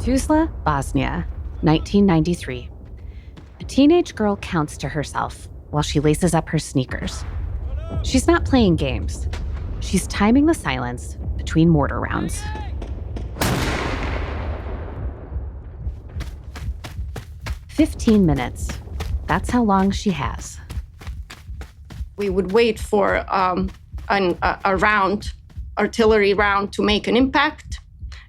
Tuzla, Bosnia, 1993. A teenage girl counts to herself while she laces up her sneakers. She's not playing games. She's timing the silence between mortar rounds. "15 minutes. That's how long she has." We would wait for a round, artillery round, to make an impact.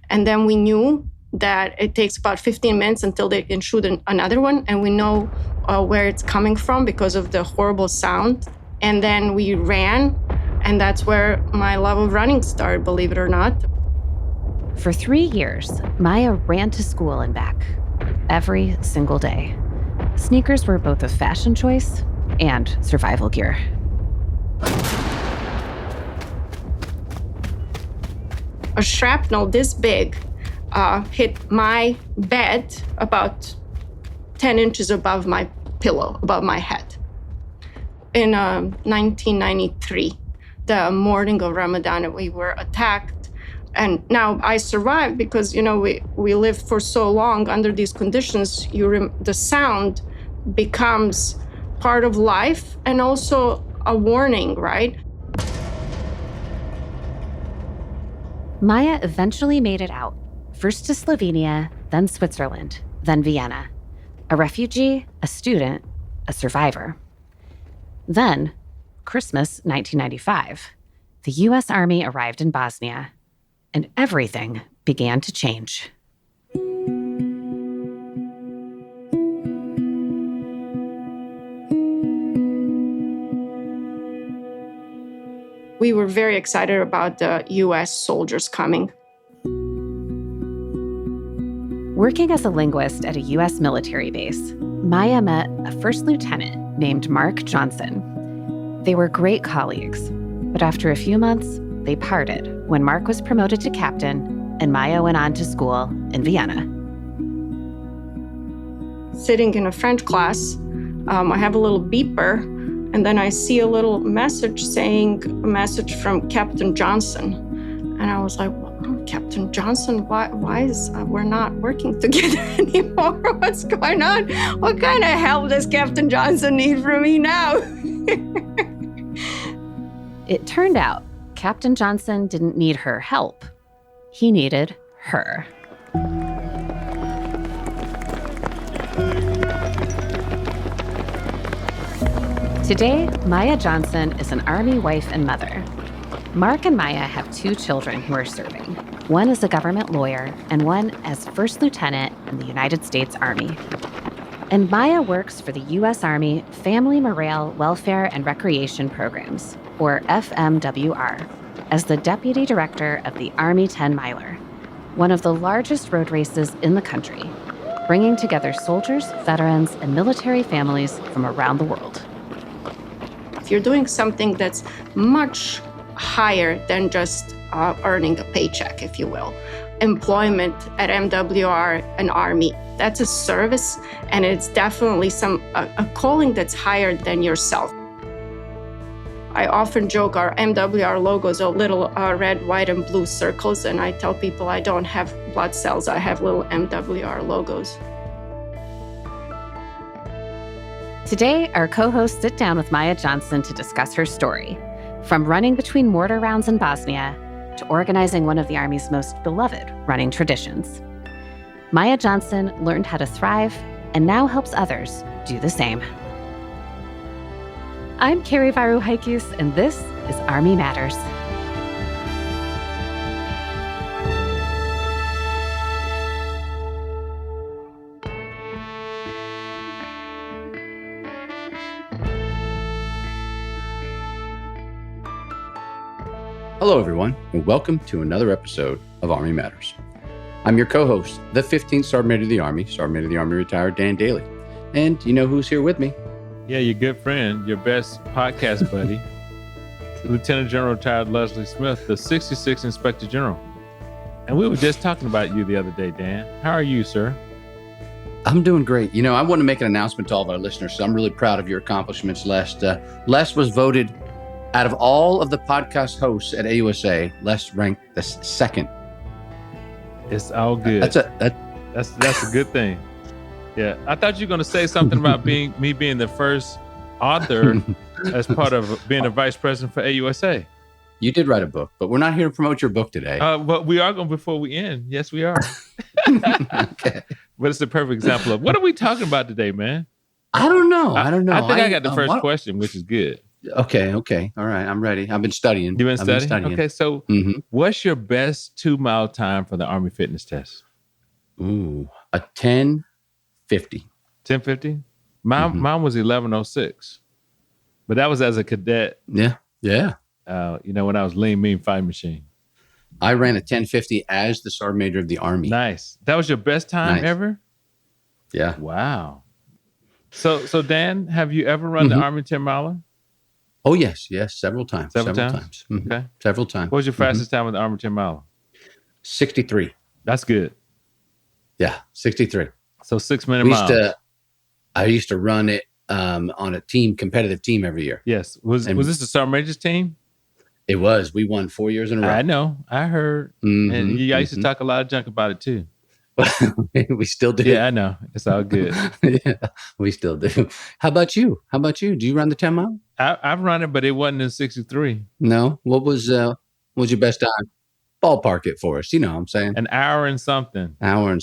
And then we knew that it takes about 15 minutes until they can shoot another one. And we know where it's coming from because of the horrible sound. And then we ran, and that's where my love of running started, believe it or not. For 3 years, Maya ran to school and back every single day. Sneakers were both a fashion choice and survival gear. A shrapnel this big hit my bed about 10 inches above my pillow, above my head. In 1993, the morning of Ramadan, we were attacked. And now I survived because, we lived for so long under these conditions. The sound becomes part of life and also a warning, right? Maya eventually made it out, first to Slovenia, then Switzerland, then Vienna. A refugee, a student, a survivor. Then, Christmas 1995, the U.S. Army arrived in Bosnia, and everything began to change. We were very excited about the U.S. soldiers coming. Working as a linguist at a U.S. military base, Maya met a first lieutenant named Mark Johnson. They were great colleagues, but after a few months, they parted when Mark was promoted to captain and Maya went on to school in Vienna. Sitting in a French class, I have a little beeper, and then I see a little message saying a message from Captain Johnson. And I was like, well, Captain Johnson, why is we're not working together anymore? What's going on? What kind of help does Captain Johnson need from me now? It turned out Captain Johnson didn't need her help. He needed her. Today, Maya Johnson is an Army wife and mother. Mark and Maya have 2 children who are serving. One is a government lawyer and one as first lieutenant in the United States Army. And Maya works for the U.S. Army Family Morale, Welfare, and Recreation Programs, or FMWR, as the deputy director of the Army 10 Miler, one of the largest road races in the country, bringing together soldiers, veterans, and military families from around the world. If you're doing something that's much higher than just earning a paycheck, if you will, employment at MWR and Army, that's a service, and it's definitely a calling that's higher than yourself. I often joke our MWR logos are little red, white, and blue circles, and I tell people I don't have blood cells, I have little MWR logos. Today, our co-hosts sit down with Maya Johnson to discuss her story, from running between mortar rounds in Bosnia to organizing one of the Army's most beloved running traditions. Maya Johnson learned how to thrive and now helps others do the same. I'm Carrie Varouhaikius, and this is Army Matters. Hello, everyone, and welcome to another episode of Army Matters. I'm your co-host, the 15th Sergeant Major of the Army, Sergeant Major of the Army retired Dan Dailey. And you know who's here with me? Yeah, your good friend, your best podcast buddy, Lieutenant General retired Leslie Smith, the 66th Inspector General. And we were just talking about you the other day, Dan. How are you, sir? I'm doing great. You know, I want to make an announcement to all of our listeners, so I'm really proud of your accomplishments, Les. Les was voted, out of all of the podcast hosts at AUSA, Les ranked the second. It's all good. That's a good thing. Yeah, I thought you were going to say something about being the first author as part of being a vice president for AUSA. You did write a book, but we're not here to promote your book today. But we are going before we end. Yes, we are. Okay. But it's the perfect example of what are we talking about today, man? I don't know. I think I got the first question, which is good. Okay. All right. I'm ready. I've been studying. You've been studying? Okay, so what's your best 2-mile time for the Army fitness test? Ooh, a 10:50. 10:50? Mine was 11:06. But that was as a cadet. Yeah. When I was lean, mean fighting machine. I ran a 10:50 as the sergeant major of the Army. Nice. That was your best time ever? Yeah. Wow. So Dan, have you ever run the Army 10-miler? Oh, yes. Several times. Several times? Okay. Several times. What was your fastest time with the Army 10-miler? 63. That's good. Yeah, 63. So 6-minute miles. I used to run it on a competitive team every year. Yes. Was this the sergeant major's team? It was. We won 4 years in a row. I know. I heard. And I used to talk a lot of junk about it too. We still do. Yeah, I know. It's all good. Yeah, we still do. How about you? Do you run the 10 mile? I've run it, but it wasn't in 63. No. What was your best time? Ballpark it for us. You know what I'm saying? An hour and something. Hour and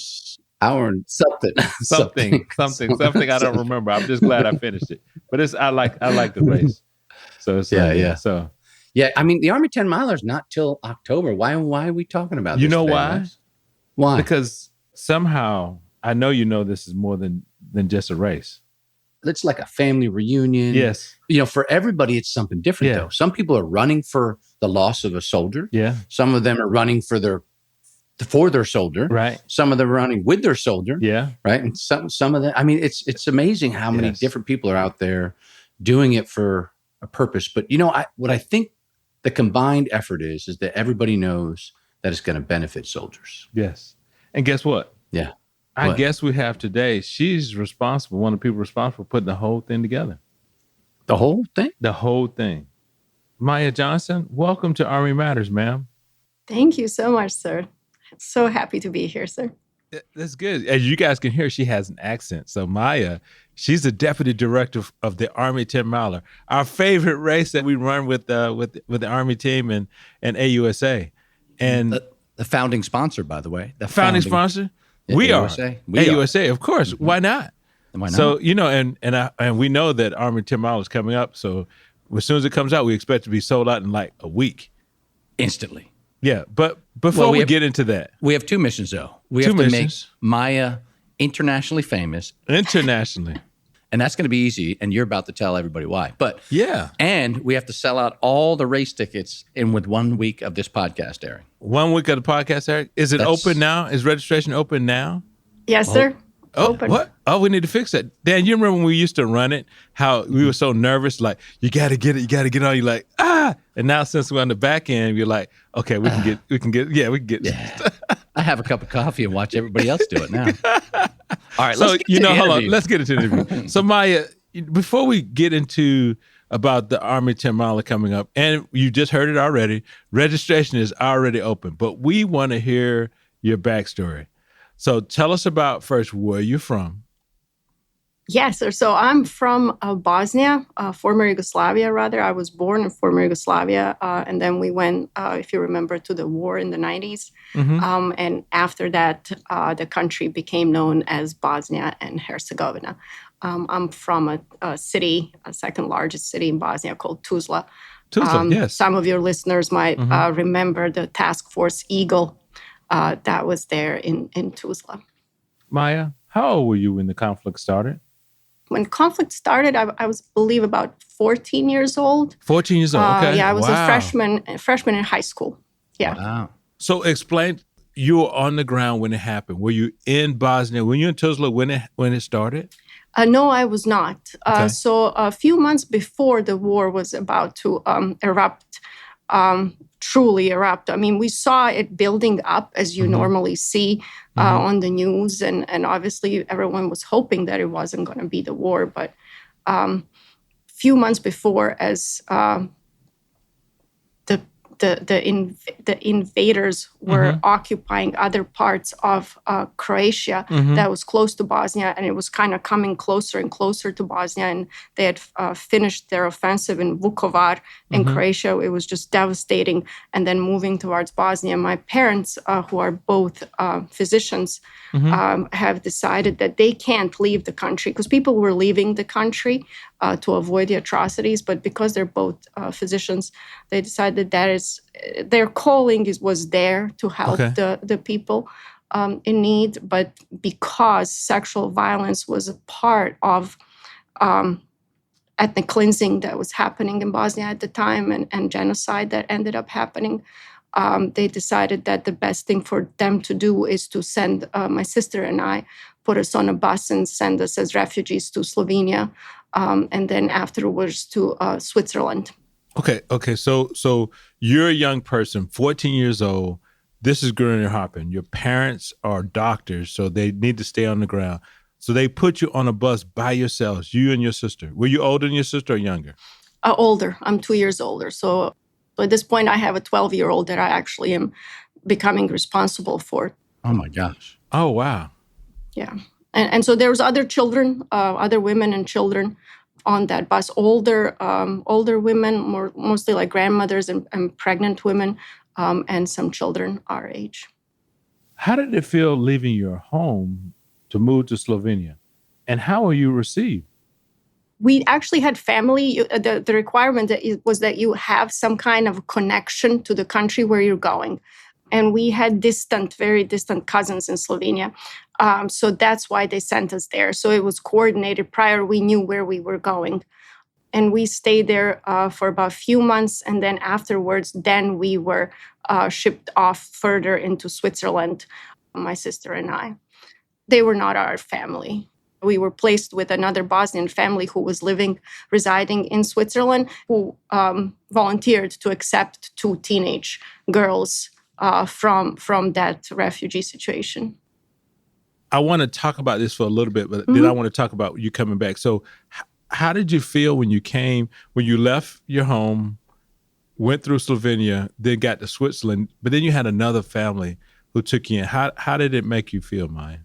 something. Something I don't remember. I'm just glad I finished it. But I like the race. So it's So yeah, I mean the Army 10 miler is not till October. Why are we talking about this? You know why? Why? Because somehow I know this is more than just a race. It's like a family reunion. Yes. For everybody, it's something different, though. Some people are running for the loss of a soldier. Yeah. Some of them are running for their soldier. Right. Some of them are running with their soldier. Yeah. Right. And some of them, I mean, it's amazing how many different people are out there doing it for a purpose. But, what I think the combined effort is that everybody knows that it's going to benefit soldiers. Yes. And guess what? Yeah. I guess we have today, she's responsible, one of the people responsible for putting the whole thing together. The whole thing? The whole thing. Maya Johnson, welcome to Army Matters, ma'am. Thank you so much, sir. So happy to be here, sir. That's good. As you guys can hear, she has an accent. So Maya, she's the deputy director of the Army 10 miler, our favorite race that we run with the Army team and AUSA. And the founding sponsor, by the way. The founding sponsor? We AUSA. are. AUSA, of course. Mm-hmm. Why not? Why not? So, and we know that Army 10 Mile is coming up. So as soon as it comes out, we expect to be sold out in like a week. Instantly. Yeah. But before we get into that. We have 2 missions, though. We have to make Maya internationally famous. Internationally. And that's going to be easy. And you're about to tell everybody why. But yeah. And we have to sell out all the race tickets with 1 week of this podcast airing. 1 week of the podcast airing? Is it open now? Is registration open now? Yes, sir. Open. What? Oh, we need to fix that. Dan, you remember when we used to run it, how we were so nervous, like, you got to get it on. You're like, And now since we're on the back end, you're like, okay, we can get. Yeah. I have a cup of coffee and watch everybody else do it now. All right, hold on. Let's get into the interview. So Maya, before we get into about the Army 10 miler coming up, and you just heard it already, registration is already open, but we want to hear your backstory. So tell us about first where you're from. Yes, sir. So I'm from Bosnia, former Yugoslavia, rather. I was born in former Yugoslavia, and then we went, if you remember, to the war in the 90s. Mm-hmm. And after that, the country became known as Bosnia and Herzegovina. I'm from a city, a second largest city in Bosnia called Tuzla. Tuzla, yes. Some of your listeners might remember the Task Force Eagle that was there in Tuzla. Maya, how old were you when the conflict started? When conflict started, I was, believe, about 14 years old. 14 years old, okay. Yeah, I was a freshman in high school. Yeah. Wow. So explain, you were on the ground when it happened. Were you in Bosnia? Were you in Tuzla when it started? No, I was not. Okay. So a few months before the war was about to truly erupt. I mean, we saw it building up as you normally see on the news. And obviously everyone was hoping that it wasn't going to be the war. But few months before, as the the invaders were occupying other parts of Croatia that was close to Bosnia, and it was kind of coming closer and closer to Bosnia. And they had finished their offensive in Vukovar in Croatia. It was just devastating. And then moving towards Bosnia, my parents, who are both physicians, have decided that they can't leave the country because people were leaving the country to avoid the atrocities. But because they're both physicians, they decided that is their calling was there to help the people in need. But because sexual violence was a part of ethnic cleansing that was happening in Bosnia at the time, and genocide that ended up happening, they decided that the best thing for them to do is to send my sister and I, put us on a bus and send us as refugees to Slovenia, and then afterwards to Switzerland. Okay. So you're a young person, 14 years old. This is going to happen. Your parents are doctors, so they need to stay on the ground. So they put you on a bus by yourselves, you and your sister. Were you older than your sister or younger? Older. I'm 2 years older. So at this point, I have a 12-year-old that I actually am becoming responsible for. Oh, my gosh. Oh, wow. Yeah. And so there was other children, other women and children on that bus, older women, mostly like grandmothers and pregnant women, and some children our age. How did it feel leaving your home to move to Slovenia? And how were you received? We actually had family. The requirement was that you have some kind of connection to the country where you're going. And we had very distant cousins in Slovenia. So that's why they sent us there. So it was coordinated prior. We knew where we were going. And we stayed there for about a few months. And then afterwards, we were shipped off further into Switzerland, my sister and I. They were not our family. We were placed with another Bosnian family who was residing in Switzerland, who volunteered to accept 2 teenage girls from that refugee situation. I want to talk about this for a little bit, but then I want to talk about you coming back. So how did you feel when you left your home, went through Slovenia, then got to Switzerland, but then you had another family who took you in? How did it make you feel, Maya?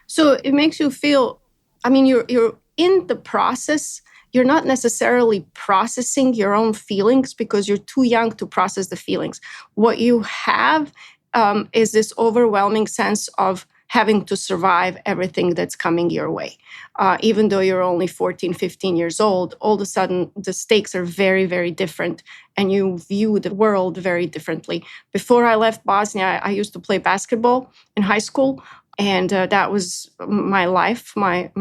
So it makes you feel, you're in the process. You're not necessarily processing your own feelings because you're too young to process the feelings. What you have is this overwhelming sense of having to survive everything that's coming your way. Even though you're only 14, 15 years old, all of a sudden the stakes are very, very different and you view the world very differently. Before I left Bosnia, I used to play basketball in high school. And that was my life, my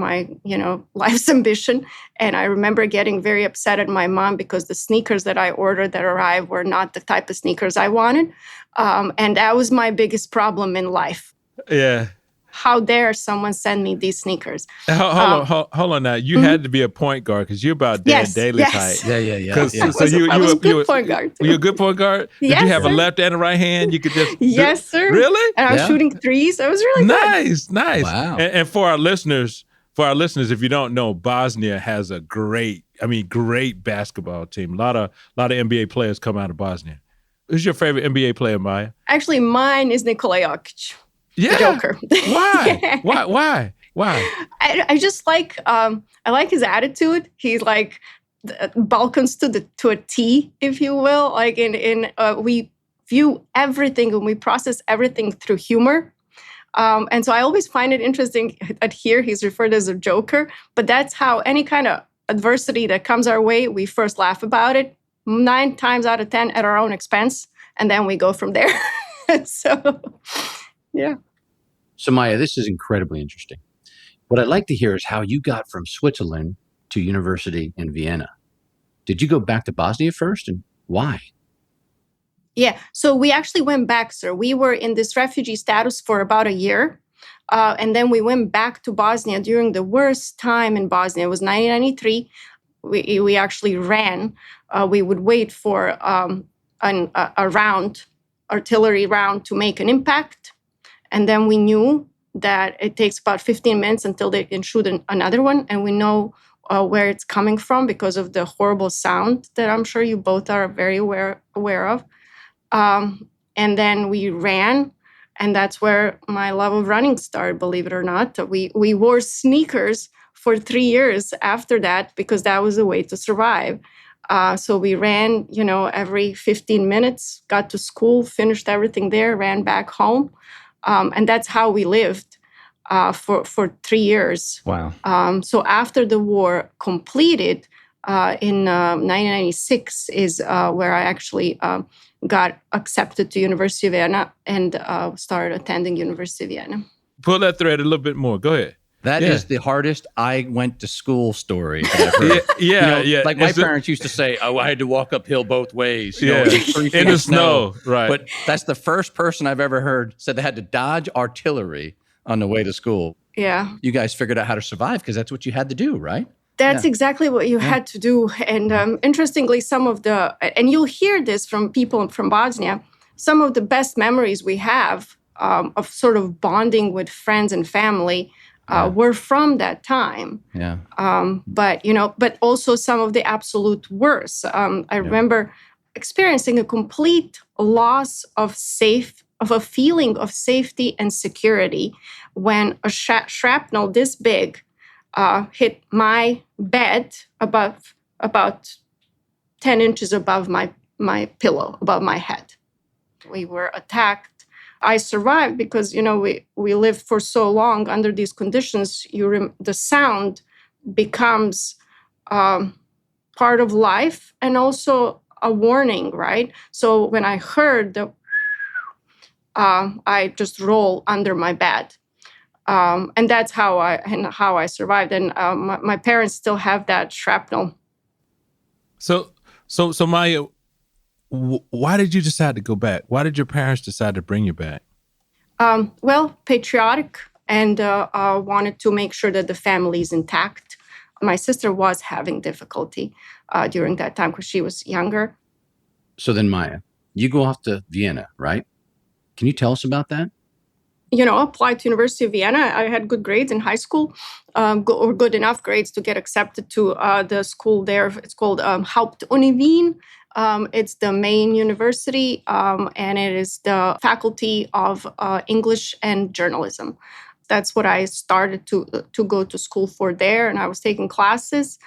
life's ambition. And I remember getting very upset at my mom because the sneakers that I ordered that arrived were not the type of sneakers I wanted. And that was my biggest problem in life. Yeah. How dare someone send me these sneakers? Hold on now. You had to be a point guard because you're about Dailey's height. Yeah. So I was a good point guard. Were you a good point guard? Did you have a left and a right hand? You could just... Yes, sir. Really? And I was shooting threes. It was really good. Nice. Wow. And for our listeners, if you don't know, Bosnia has a great basketball team. A lot of NBA players come out of Bosnia. Who's your favorite NBA player, Maya? Actually, mine is Nikola Jokic. Yeah. The Joker. Why? Why? I just like I like his attitude. He's like Balkans to a T, if you will. Like we view everything and we process everything through humor. And so I always find it interesting that here he's referred as a joker, but that's how any kind of adversity that comes our way, we first laugh about it 9 times out of 10 at our own expense, and then we go from there. So, yeah. So Maya, this is incredibly interesting. What I'd like to hear is how you got from Switzerland to university in Vienna. Did you go back to Bosnia first, and why? Yeah, so we actually went back, sir. We were in this refugee status for about a year. And then we went back to Bosnia during the worst time in Bosnia. It was 1993. We actually ran. We would wait for a artillery round to make an impact. And then we knew that it takes about 15 minutes until they can shoot another one. And we know where it's coming from because of the horrible sound that I'm sure you both are very aware of. And then we ran, and that's where my love of running started, believe it or not. We wore sneakers for 3 years after that because that was a way to survive. So we ran, every 15 minutes, got to school, finished everything there, ran back home. And that's how we lived for 3 years. Wow. So after the war completed in 1996 is where I actually got accepted to University of Vienna and started attending University of Vienna. Pull that thread a little bit more. Go ahead. That is the hardest I went to school story that I've heard. Yeah. Like my parents used to say, I had to walk uphill both ways. In the snow. Right. But that's the first person I've ever heard said they had to dodge artillery on the way to school. Yeah. You guys figured out how to survive because that's what you had to do, right? That's exactly what you had to do. And interestingly, and you'll hear this from people from Bosnia, some of the best memories we have of sort of bonding with friends and family were from that time. Yeah. But also some of the absolute worst. I remember experiencing a complete loss of a feeling of safety and security when a shrapnel this big hit my bed about 10 inches above my pillow, above my head. We were attacked. I survived because, we lived for so long under these conditions. The sound becomes part of life and also a warning, right? So when I heard I just roll under my bed. And that's how I survived. And my parents still have that shrapnel. So Maya, why did you decide to go back? Why did your parents decide to bring you back? Well, patriotic, and wanted to make sure that the family is intact. My sister was having difficulty during that time because she was younger. So then, Maya, you go off to Vienna, right? Can you tell us about that? Applied to University of Vienna. I had good grades in high school, or good enough grades to get accepted to the school there. It's called Hauptuni Wien. It's the main university, and it is the faculty of English and journalism. That's what I started to go to school for there, and I was taking classes.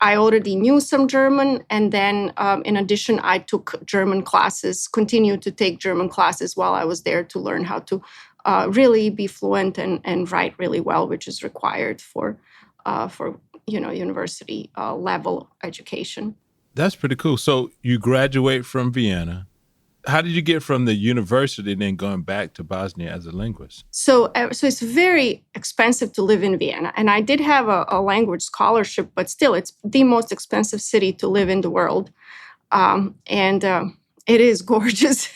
I already knew some German, and then in addition, I took German classes, continued to take German classes while I was there to learn how to really be fluent and write really well, which is required for university level education. That's pretty cool. So you graduate from Vienna. How did you get from the university and then going back to Bosnia as a linguist? So it's very expensive to live in Vienna. And I did have a language scholarship, but still, it's the most expensive city to live in the world. And it is gorgeous.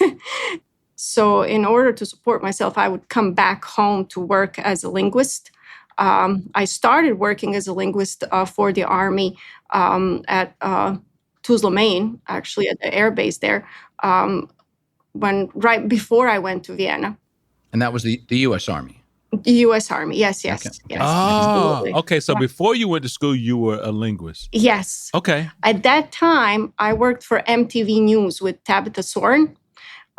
So in order to support myself, I would come back home to work as a linguist. I started working as a linguist for the Army at Tuzla, Maine, actually at the air base there, right before I went to Vienna. And that was the U.S. Army? The U.S. Army, yes. Okay. Yes, oh, absolutely. Okay. So before you went to school, you were a linguist? Yes. Okay. At that time, I worked for MTV News with Tabitha Soren.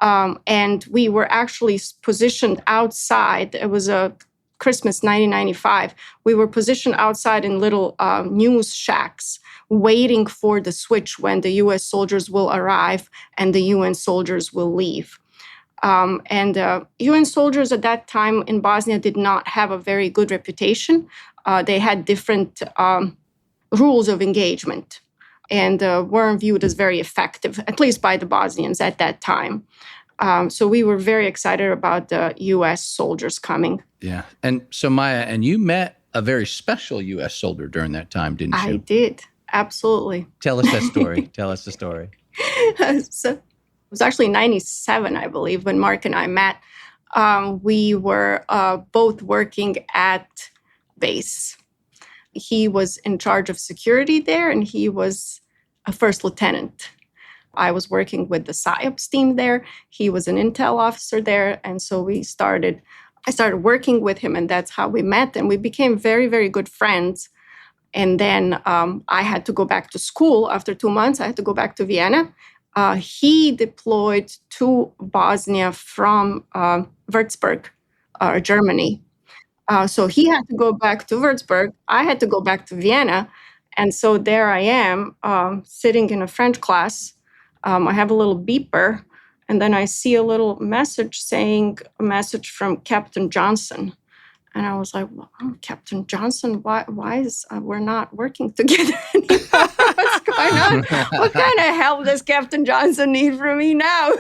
And we were actually positioned outside. It was a Christmas 1995. We were positioned outside in little news shacks, waiting for the switch when the U.S. soldiers will arrive and the UN soldiers will leave. And UN soldiers at that time in Bosnia did not have a very good reputation. They had different rules of engagement and weren't viewed as very effective, at least by the Bosnians at that time. So we were very excited about the U.S. soldiers coming. Yeah. And so, Maya, and you met a very special U.S. soldier during that time, didn't you? I did. Absolutely. Tell us that story. Tell us the story. So it was actually 97, I believe, when Mark and I met. We were both working at base. He was in charge of security there, and he was a first lieutenant. I was working with the PSYOPs team there. He was an intel officer there. And so I started working with him, and that's how we met. And we became very, very good friends. And then I had to go back to school after 2 months. I had to go back to Vienna. He deployed to Bosnia from Würzburg, Germany. So he had to go back to Würzburg. I had to go back to Vienna. And so there I am, sitting in a French class. I have a little beeper, and then I see a little message saying a message from Captain Johnson. And I was like, well, Captain Johnson, why is we're not working together anymore? What's going on? What kind of help does Captain Johnson need from me now?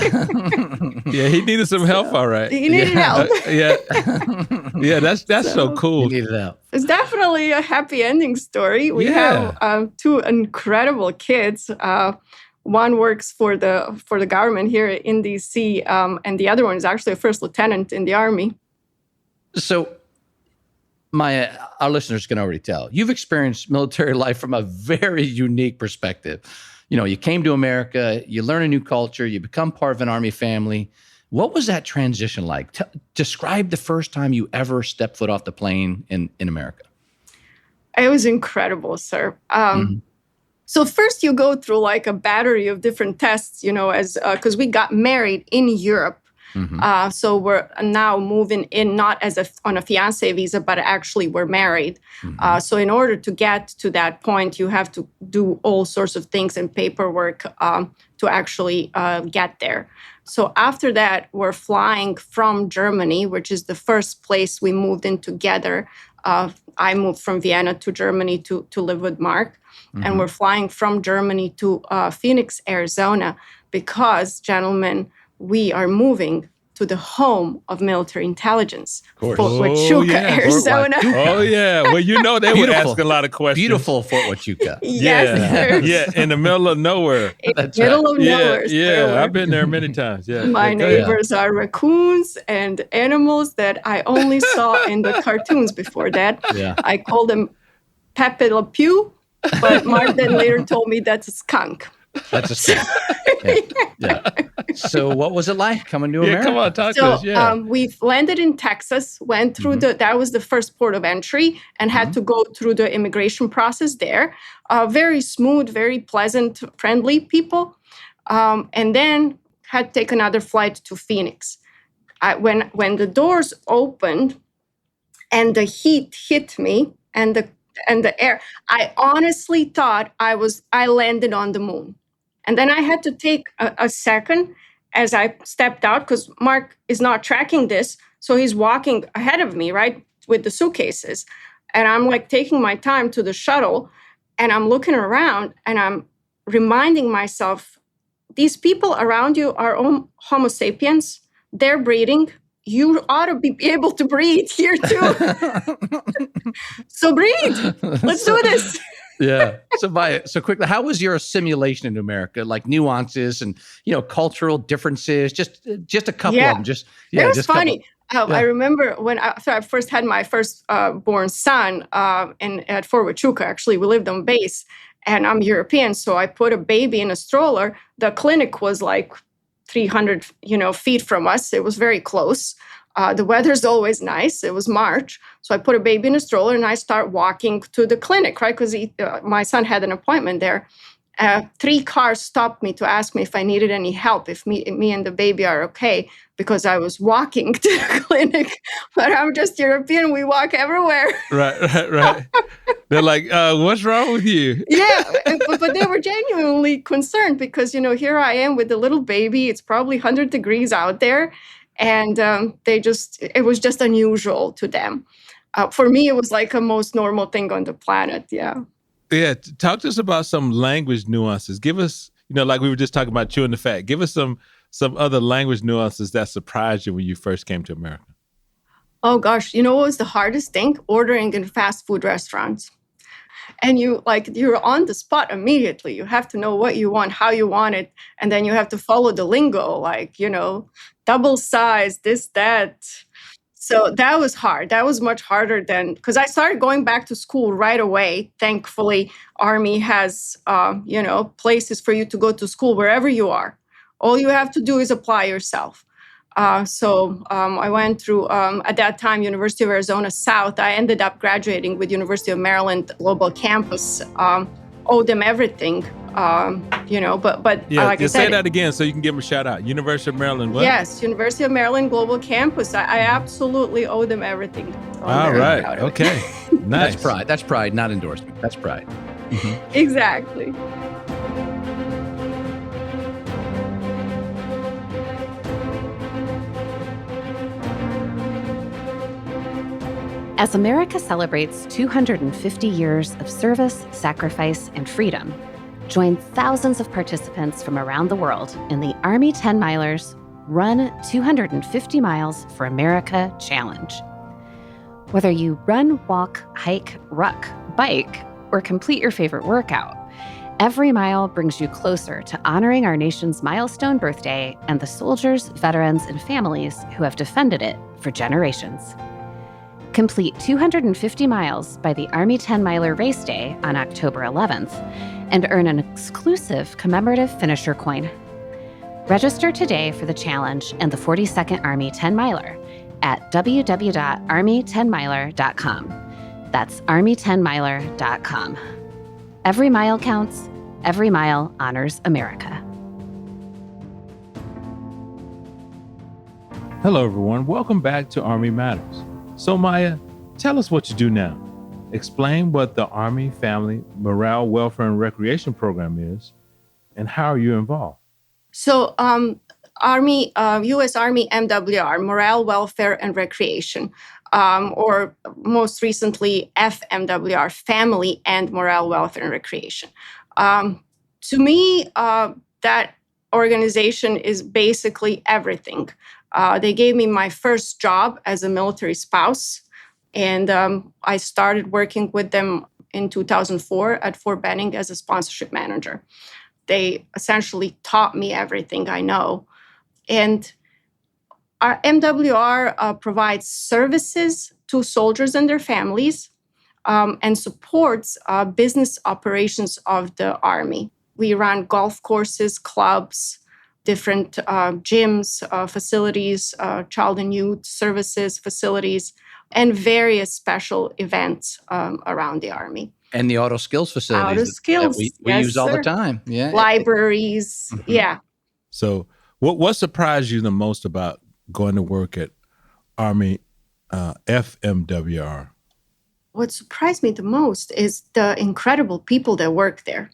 Yeah, he needed some help, all right. He needed help. Yeah, that's so cool. You needed help. It's definitely a happy ending story. We have two incredible kids. One works for the government here in DC, and the other one is actually a first lieutenant in the Army. So, Maya, our listeners can already tell, you've experienced military life from a very unique perspective. You know, you came to America, you learn a new culture, you become part of an Army family. What was that transition like? Describe the first time you ever stepped foot off the plane in America. It was incredible, sir. So first you go through like a battery of different tests, you know, as because we got married in Europe. So we're now moving in not as on a fiance visa, but actually we're married. So in order to get to that point, you have to do all sorts of things and paperwork to actually get there. So after that, we're flying from Germany, which is the first place we moved in together. I moved from Vienna to Germany to live with Mark. And we're flying from Germany to Phoenix, Arizona, because, gentlemen, we are moving to the home of military intelligence, Fort Huachuca, Arizona. Oh, yeah. Well, you know, they would ask a lot of questions. Beautiful Fort Huachuca. Yes, in the middle of nowhere. In the middle of nowhere. Yeah, I've been there many titimes. Yeah. My neighbors are raccoons and animals that I only saw in the cartoons before that. Yeah. I call them Pepe Le Pew, but Mark then later told me that's a skunk. That's a skunk. Yeah. So what was it like coming to America? Come on, talk to us. Yeah. We landed in Texas, went through that was the first port of entry, and had to go through the immigration process there. Very smooth, very pleasant, friendly people. And then had to take another flight to Phoenix. When the doors opened and the heat hit me and the air, I honestly thought I landed on the moon. And then I had to take a second as I stepped out, because Mark is not tracking this. So he's walking ahead of me, right, with the suitcases. And I'm like taking my time to the shuttle, and I'm looking around and I'm reminding myself, these people around you are Homo sapiens. They're breathing. You ought to be able to breathe here too. So breathe. Let's do this. Yeah. So quickly, how was your assimilation into America? Like nuances and, you know, cultural differences, just a couple of them. It was funny. I remember when I first had my first born son at Fort Huachuca. Actually, we lived on base, and I'm European, so I put a baby in a stroller. The clinic was like 300, feet from us. It was very close. The weather's always nice. It was March. So I put a baby in a stroller and I start walking to the clinic, right? Because my son had an appointment there. 3 cars stopped me to ask me if I needed any help, if me and the baby are okay, because I was walking to the clinic. But I'm just European. We walk everywhere. Right. They're like, what's wrong with you? Yeah, but they were genuinely concerned because, here I am with the little baby. It's probably 100 degrees out there. And it was just unusual to them. For me, it was like a most normal thing on the planet. Yeah. Yeah. Talk to us about some language nuances. Give us, like we were just talking about chewing the fat. Give us some other language nuances that surprised you when you first came to America. Oh, gosh. What was the hardest thing? Ordering in fast food restaurants. And you're on the spot immediately. You have to know what you want, how you want it. And then you have to follow the lingo, double size, this, that. So that was hard. That was much harder because I started going back to school right away. Thankfully, Army has, places for you to go to school wherever you are. All you have to do is apply yourself. So I went through, at that time, University of Arizona South. I ended up graduating with University of Maryland Global Campus owe them everything. But Yeah, like I say said, that again so you can give them a shout out. University of Maryland, what? yes, University of Maryland Global Campus. I absolutely owe them everything. So I'm All very right. proud of it. Okay. Nice. That's pride. That's pride, not endorsement. That's pride. Exactly. As America celebrates 250 years of service, sacrifice, and freedom, join thousands of participants from around the world in the Army 10 Milers Run 250 Miles for America Challenge. Whether you run, walk, hike, ruck, bike, or complete your favorite workout, every mile brings you closer to honoring our nation's milestone birthday and the soldiers, veterans, and families who have defended it for generations. Complete 250 miles by the Army 10 Miler Race Day on October 11th and earn an exclusive commemorative finisher coin. Register today for the challenge and the 42nd Army 10 Miler at www.army10miler.com. That's army10miler.com. Every mile counts. Every mile honors America. Hello, everyone. Welcome back to Army Matters. So, Maya, tell us what you do now. Explain what the Army Family Morale, Welfare, and Recreation Program is, and how are you involved? So, U.S. Army MWR, Morale, Welfare, and Recreation, or most recently FMWR, Family and Morale, Welfare, and Recreation. To me, that organization is basically everything. They gave me my first job as a military spouse, and I started working with them in 2004 at Fort Benning as a sponsorship manager. They essentially taught me everything I know. And our MWR provides services to soldiers and their families and supports business operations of the Army. We run golf courses, clubs, different gyms, facilities, child and youth services, facilities, and various special events around the Army. And the auto skills facilities Auto skills, we yes, use all sir. the time. Yeah. Libraries, yeah. So, what surprised you the most about going to work at Army FMWR? What surprised me the most is the incredible people that work there.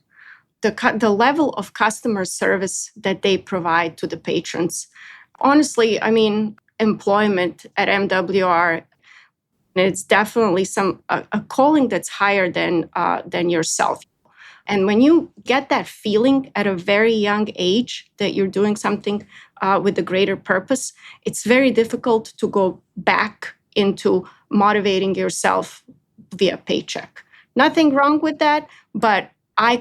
The level of customer service that they provide to the patrons. Honestly, I mean, employment at MWR, it's definitely a calling that's higher than yourself. And when you get that feeling at a very young age that you're doing something with a greater purpose, it's very difficult to go back into motivating yourself via paycheck. Nothing wrong with that, but I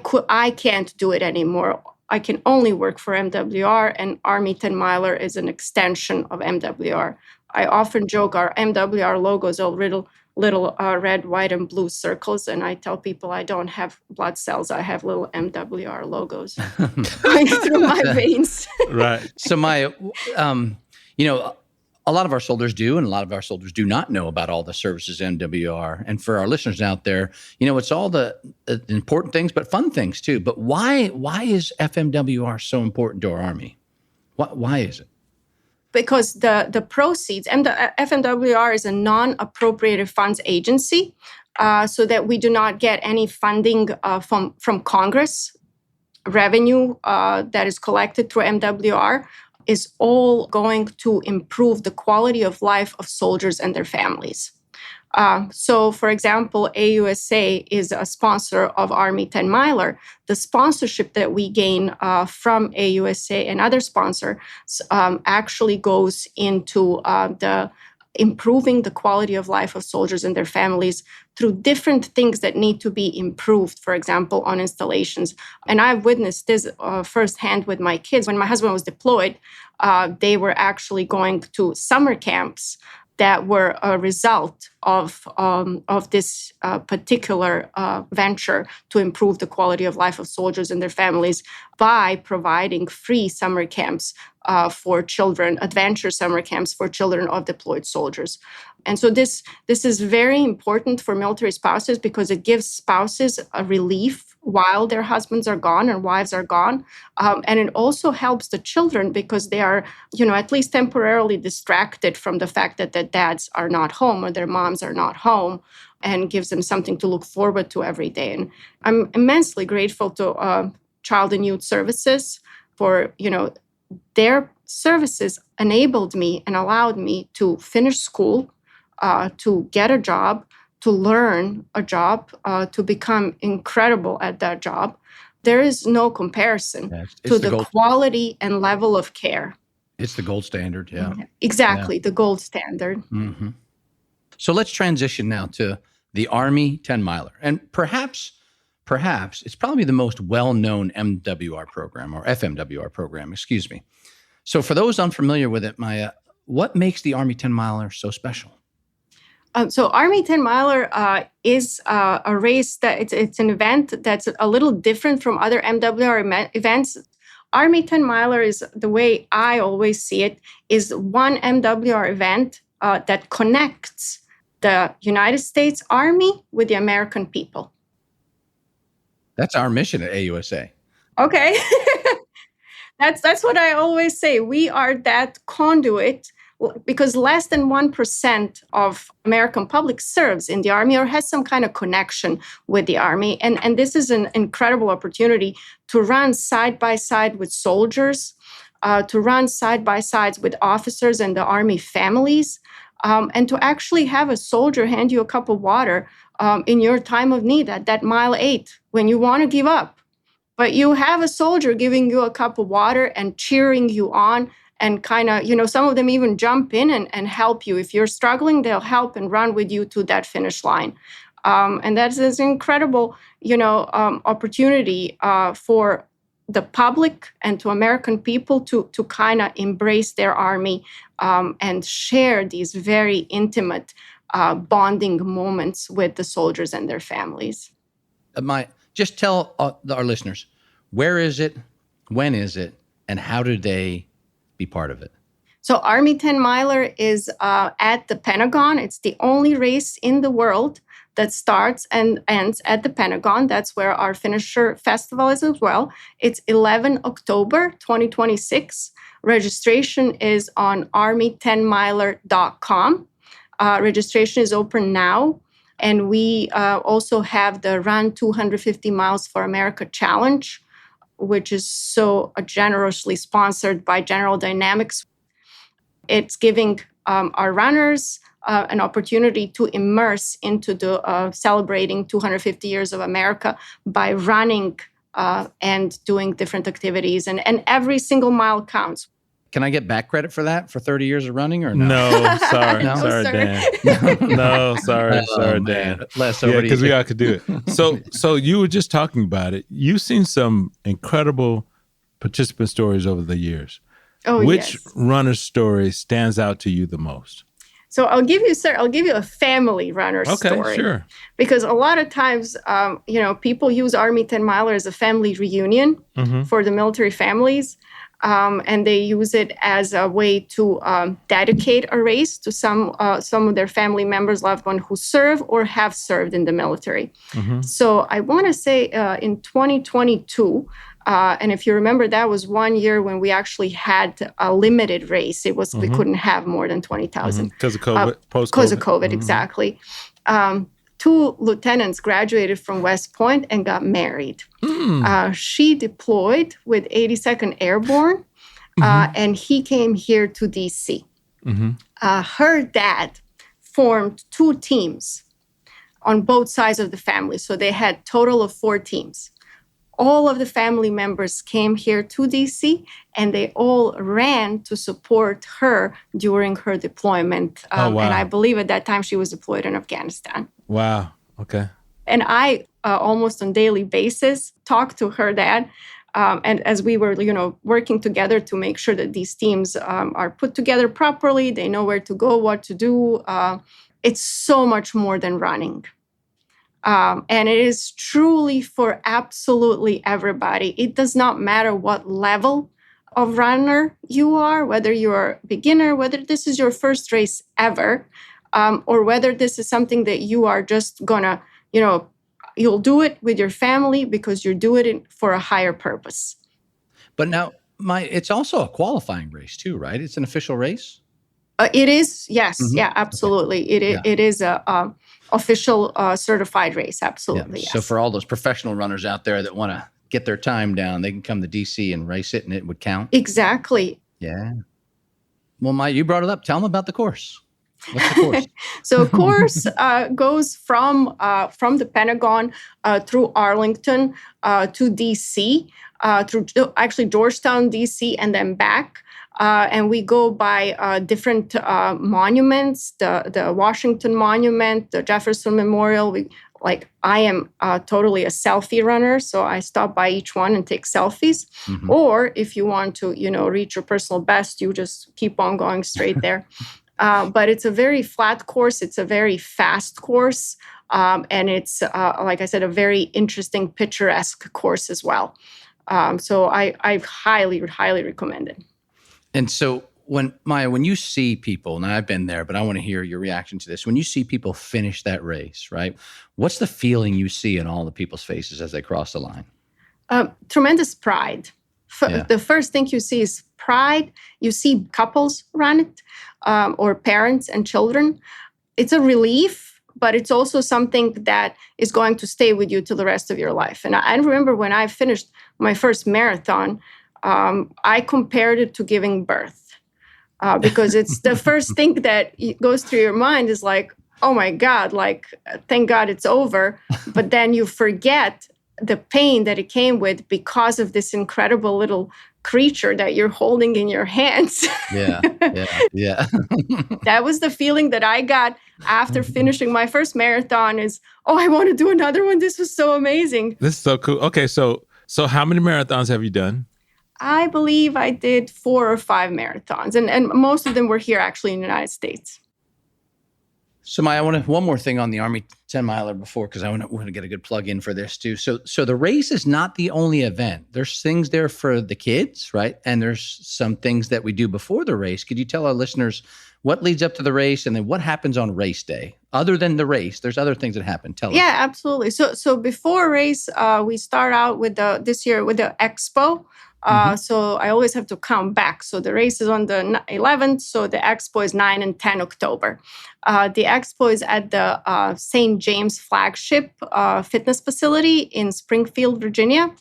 can't do it anymore. I can only work for MWR, and Army 10 Miler is an extension of MWR. I often joke our MWR logos are little red, white, and blue circles, and I tell people I don't have blood cells. I have little MWR logos going through my veins. Right. So, Maya, a lot of our soldiers do, and a lot of our soldiers do not know about all the services MWR. And for our listeners out there, it's all the important things, but fun things too. But why is FMWR so important to our Army? Why is it? Because the proceeds, and the FMWR is a non-appropriated funds agency, so that we do not get any funding from Congress. Revenue that is collected through MWR is all going to improve the quality of life of soldiers and their families. So, for example, AUSA is a sponsor of Army 10 Miler. The sponsorship that we gain from AUSA and other sponsors actually goes into the improving the quality of life of soldiers and their families through different things that need to be improved, for example, on installations. And I've witnessed this firsthand with my kids. When my husband was deployed, they were actually going to summer camps that were a result of this particular venture to improve the quality of life of soldiers and their families by providing free summer camps for children, adventure summer camps for children of deployed soldiers. And so this is very important for military spouses because it gives spouses a relief while their husbands are gone and wives are gone. And it also helps the children because they are, at least temporarily distracted from the fact that their dads are not home or their moms are not home, and gives them something to look forward to every day. And I'm immensely grateful to Child and Youth Services for, their services enabled me and allowed me to finish school, to get a job, to learn a job, to become incredible at that job. There is no comparison to the quality and level of care. It's the gold standard, yeah. Exactly, the gold standard. Mm-hmm. So let's transition now to the Army 10-miler. And perhaps it's probably the most well-known MWR program, or FMWR program, excuse me. So for those unfamiliar with it, Maya, what makes the Army 10-miler so special? So Army 10-miler is a race that it's an event that's a little different from other MWR events. Army 10-miler is, the way I always see it, is one MWR event that connects the United States Army with the American people. That's our mission at AUSA. Okay. That's what I always say. We are that conduit because less than 1% of American public serves in the Army or has some kind of connection with the Army. And this is an incredible opportunity to run side by side with soldiers, to run side by side with officers and the Army families, and to actually have a soldier hand you a cup of water in your time of need at that mile 8 when you want to give up. But you have a soldier giving you a cup of water and cheering you on and kind of, some of them even jump in and help you. If you're struggling, they'll help and run with you to that finish line. And that's an incredible, opportunity for the public and to American people to kind of embrace their Army and share these very intimate bonding moments with the soldiers and their families. Just tell our listeners, where is it, when is it, and how do they be part of it? So Army 10-miler is at the Pentagon. It's the only race in the world that starts and ends at the Pentagon. That's where our finisher festival is as well. It's 11 October 2026. Registration is on army10miler.com. Registration is open now. And we also have the Run 250 Miles for America Challenge, which is so generously sponsored by General Dynamics. It's giving our runners an opportunity to immerse into the celebrating 250 years of America by running and doing different activities. And every single mile counts. Can I get back credit for that, for 30 years of running, or no? No, sorry. No, sorry, sir. Dan. No, sorry, Dan. Less Yeah, over because we all could do it. So you were just talking about it. You've seen some incredible participant stories over the years. Oh, Which yes. runner's story stands out to you the most? So I'll give you a family runner story. Okay, sure. Because a lot of times, people use Army 10-miler as a family reunion for the military families. And they use it as a way to dedicate a race to some of their family members, loved ones who serve or have served in the military. So I want to say in 2022, and if you remember, that was one year when we actually had a limited race. It was we couldn't have more than 20,000 because of COVID, post-COVID. Because of COVID, exactly. 2 lieutenants graduated from West Point and got married. She deployed with 82nd Airborne, and he came here to D.C. Her dad formed 2 teams on both sides of the family, so they had total of 4 teams. All of the family members came here to D.C., and they all ran to support her during her deployment. Wow. And I believe at that time she was deployed in Afghanistan. Wow. Okay. And I, almost on daily basis, talked to her dad. And as we were, working together to make sure that these teams are put together properly, they know where to go, what to do. it's so much more than running. And it is truly for absolutely everybody. It does not matter what level of runner you are, whether you're a beginner, whether this is your first race ever, or whether this is something that you are just gonna, you'll do it with your family because you're doing it for a higher purpose. But now, it's also a qualifying race too, right? It's an official race? It is, yes. Mhm. Yeah, absolutely. Okay. It is a official certified race, absolutely, yes. So for all those professional runners out there that want to get their time down, they can come to DC and race it, and it would count? Exactly. Yeah. Well, Maya, you brought it up. Tell them about the course. What's the course? So course goes from the Pentagon through Arlington to DC, through actually Georgetown, DC, and then back. And we go by different monuments, the Washington Monument, the Jefferson Memorial. I am totally a selfie runner, so I stop by each one and take selfies. Mm-hmm. Or if you want to, reach your personal best, you just keep on going straight there. But it's a very flat course. It's a very fast course. And it's, like I said, a very interesting, picturesque course as well. So I highly, highly recommend it. And so when you see people, and I've been there, but I want to hear your reaction to this. When you see people finish that race, right? What's the feeling you see in all the people's faces as they cross the line? Tremendous pride. The first thing you see is pride. You see couples run it, or parents and children. It's a relief, but it's also something that is going to stay with you till the rest of your life. And I remember when I finished my first marathon, I compared it to giving birth. Because it's the first thing that goes through your mind is like, oh my God, thank God it's over. But then you forget the pain that it came with because of this incredible little creature that you're holding in your hands. Yeah. That was the feeling that I got after finishing my first marathon is, I want to do another one. This was so amazing. This is so cool. Okay, so how many marathons have you done? I believe I did 4 or 5 marathons, and most of them were here actually in the United States. So Maya, I want one more thing on the Army 10 miler before, because I want to get a good plug in for this too. So the race is not the only event. There's things there for the kids, right? And there's some things that we do before the race. Could you tell our listeners what leads up to the race and then what happens on race day? Other than the race, there's other things that happen. Tell us. Yeah, absolutely. So before race, we start out with this year with the expo. So I always have to count back. So the race is on the 11th. So the expo is 9 and 10 October. The expo is at the St. James flagship fitness facility in Springfield, Virginia.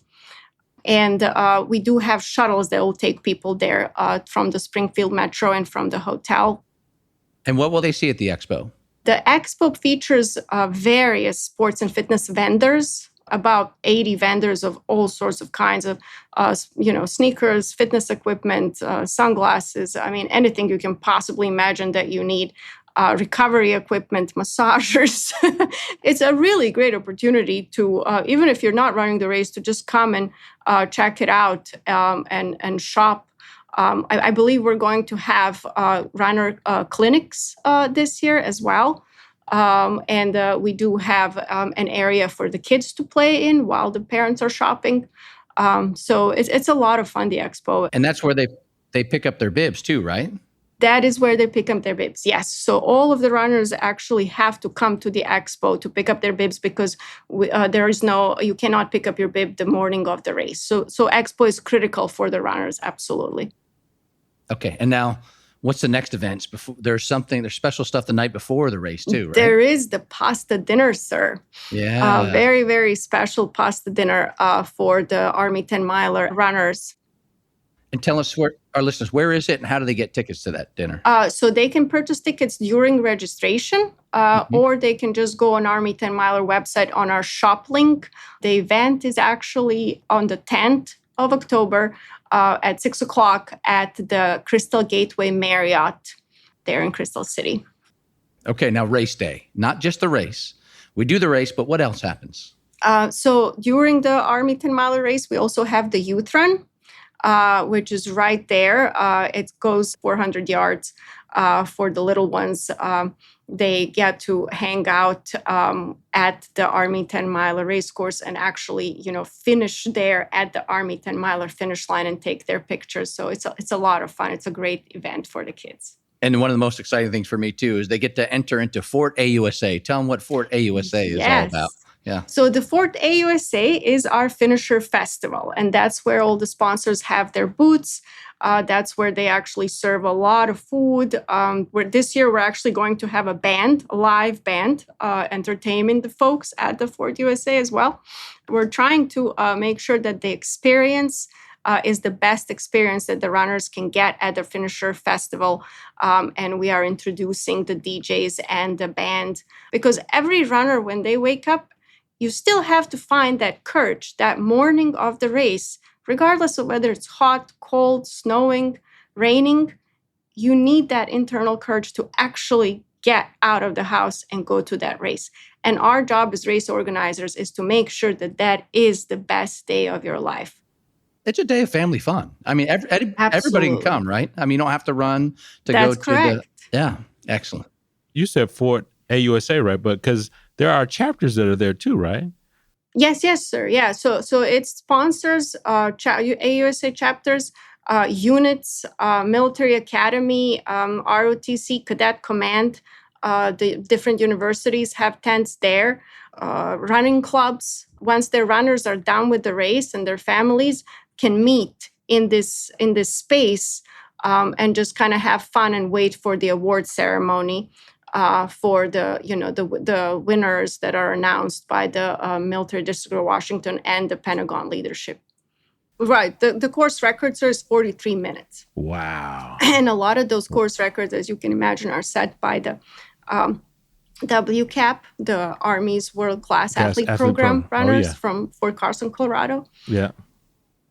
And we do have shuttles that will take people there from the Springfield Metro and from the hotel. And what will they see at the expo? The expo features various sports and fitness vendors, about 80 vendors of all sorts of kinds of, sneakers, fitness equipment, sunglasses. I mean, anything you can possibly imagine that you need. Recovery equipment, massagers. It's a really great opportunity to, even if you're not running the race, to just come and check it out and shop. I believe we're going to have runner clinics this year as well. And we do have an area for the kids to play in while the parents are shopping. So it's a lot of fun, the expo. And that's where they pick up their bibs too, right? That is where they pick up their bibs, yes. So all of the runners actually have to come to the expo to pick up their bibs because you cannot pick up your bib the morning of the race. So expo is critical for the runners, absolutely. Okay, and now what's the next events? There's special stuff the night before the race too, right? There is the pasta dinner, sir. Yeah. Very, very special pasta dinner for the Army 10 miler runners. And tell us, our listeners, where is it and how do they get tickets to that dinner? So they can purchase tickets during registration or they can just go on Army 10 miler website on our shop link. The event is actually on the 10th of October at 6 o'clock at the Crystal Gateway Marriott there in Crystal City. Okay, now race day, not just the race. We do the race, but what else happens? So during the Army 10 miler race, we also have the youth run. Which is right there. It goes 400 yards for the little ones. They get to hang out at the Army 10-miler race course and actually, finish there at the Army 10-miler finish line and take their pictures. So it's a lot of fun. It's a great event for the kids. And one of the most exciting things for me, too, is they get to enter into Fort AUSA. Tell them what Fort AUSA is all about. Yeah. So the Fort AUSA is our finisher festival, and that's where all the sponsors have their booths. That's where they actually serve a lot of food. This year, we're actually going to have a live band, entertaining the folks at the Fort USA as well. We're trying to make sure that the experience is the best experience that the runners can get at the finisher festival. And we are introducing the DJs and the band, because every runner, when they wake up, you still have to find that courage that morning of the race, regardless of whether it's hot, cold, snowing, raining. You need that internal courage to actually get out of the house and go to that race. And our job as race organizers is to make sure that that is the best day of your life. It's a day of family fun. I mean, everybody can come, right? I mean, you don't have to run to That's go correct. to the... Yeah, excellent. You said Fort AUSA, right? But because there are chapters that are there too, right? Yes, sir. Yeah. So it sponsors AUSA chapters, units, military academy, ROTC, Cadet Command. The different universities have tents there. Running clubs. Once their runners are done with the race, and their families can meet in this space and just kind of have fun and wait for the award ceremony. For the winners that are announced by the Military District of Washington and the Pentagon leadership. Right. The course record, sir, is 43 minutes. Wow. And a lot of those course records, as you can imagine, are set by the WCAP, the Army's World Class Athlete Program runners from Fort Carson, Colorado. Yeah.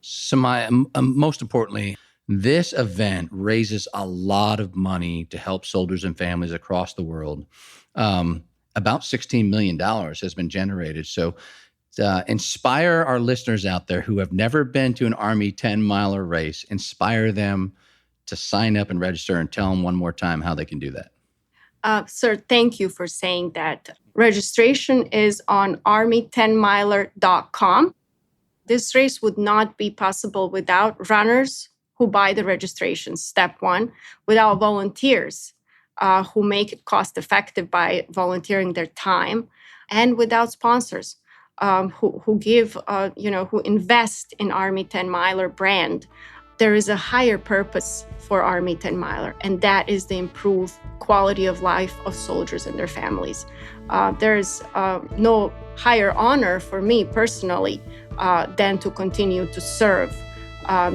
So most importantly, this event raises a lot of money to help soldiers and families across the world. About $16 million has been generated. So inspire our listeners out there who have never been to an Army 10-miler race. Inspire them to sign up and register, and tell them one more time how they can do that. Sir, thank you for saying that. Registration is on army10miler.com. This race would not be possible without runners who buy the registration, step one, without volunteers who make it cost effective by volunteering their time, and without sponsors who give, who invest in Army 10-miler brand. There is a higher purpose for Army 10-miler, and that is the improved quality of life of soldiers and their families. There is no higher honor for me personally than to continue to serve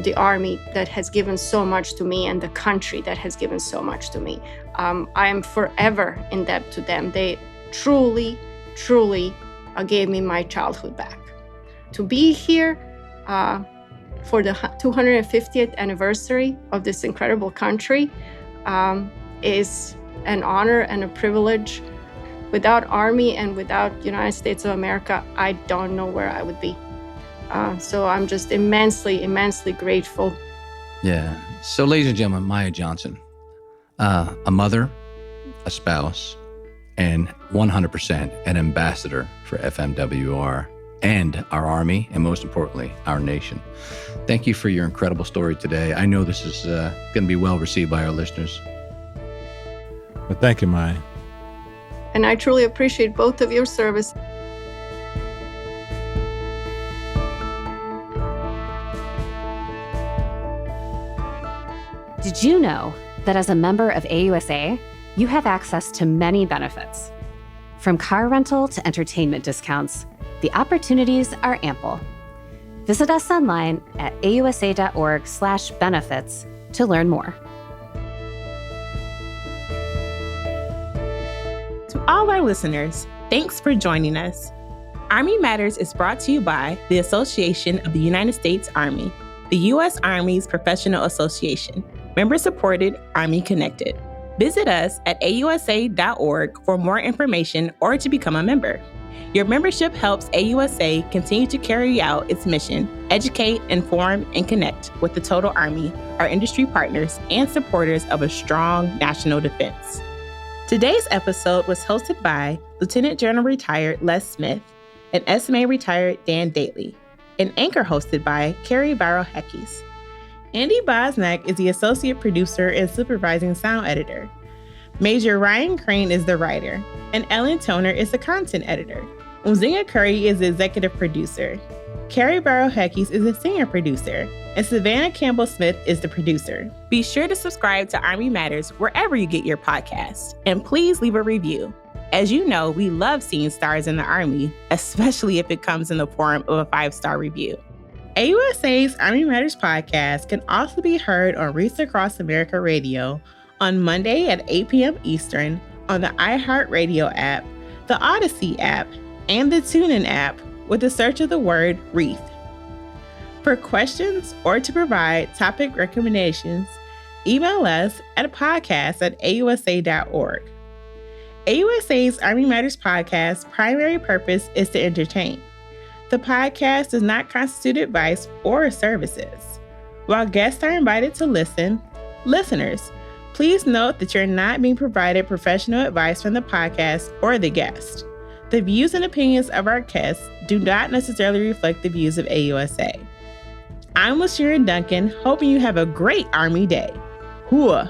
the Army that has given so much to me, and the country that has given so much to me. I am forever in debt to them. They truly gave me my childhood back. To be here for the 250th anniversary of this incredible country is an honor and a privilege. Without Army and without United States of America, I don't know where I would be. So I'm just immensely grateful. Yeah. So, ladies and gentlemen, Maya Johnson, a mother, a spouse, and 100% an ambassador for FMWR and our Army, and most importantly, our nation. Thank you for your incredible story today. I know this is going to be well received by our listeners. Well, thank you, Maya. And I truly appreciate both of your service. Did you know that as a member of AUSA, you have access to many benefits? From car rental to entertainment discounts, the opportunities are ample. Visit us online at ausa.org/benefits to learn more. To all our listeners, thanks for joining us. Army Matters is brought to you by the Association of the United States Army, the U.S. Army's professional association, member-supported, Army-connected. Visit us at ausa.org for more information or to become a member. Your membership helps AUSA continue to carry out its mission, educate, inform, and connect with the total Army, our industry partners, and supporters of a strong national defense. Today's episode was hosted by Lieutenant General Retired Les Smith and SMA Retired Dan Dailey, and anchor hosted by Carrie Barrow-Heckes. Andy Bosniak is the associate producer and supervising sound editor. Major Ryan Crane is the writer, and Ellen Toner is the content editor. Umzinga Curry is the executive producer. Carrie Barrow-Heckes is the senior producer, and Savannah Campbell-Smith is the producer. Be sure to subscribe to Army Matters wherever you get your podcasts, and please leave a review. As you know, we love seeing stars in the Army, especially if it comes in the form of a 5-star review. AUSA's Army Matters podcast can also be heard on Reach Across America Radio on Monday at 8 p.m. Eastern on the iHeartRadio app, the Odyssey app, and the TuneIn app with the search of the word Wreath. For questions or to provide topic recommendations, email us at podcast@ausa.org. AUSA's Army Matters podcast's primary purpose is to entertain. The podcast does not constitute advice or services. While guests are invited to listen, listeners, please note that you're not being provided professional advice from the podcast or the guest. The views and opinions of our guests do not necessarily reflect the views of AUSA. I'm LaSharon Duncan, hoping you have a great Army day. Hooah!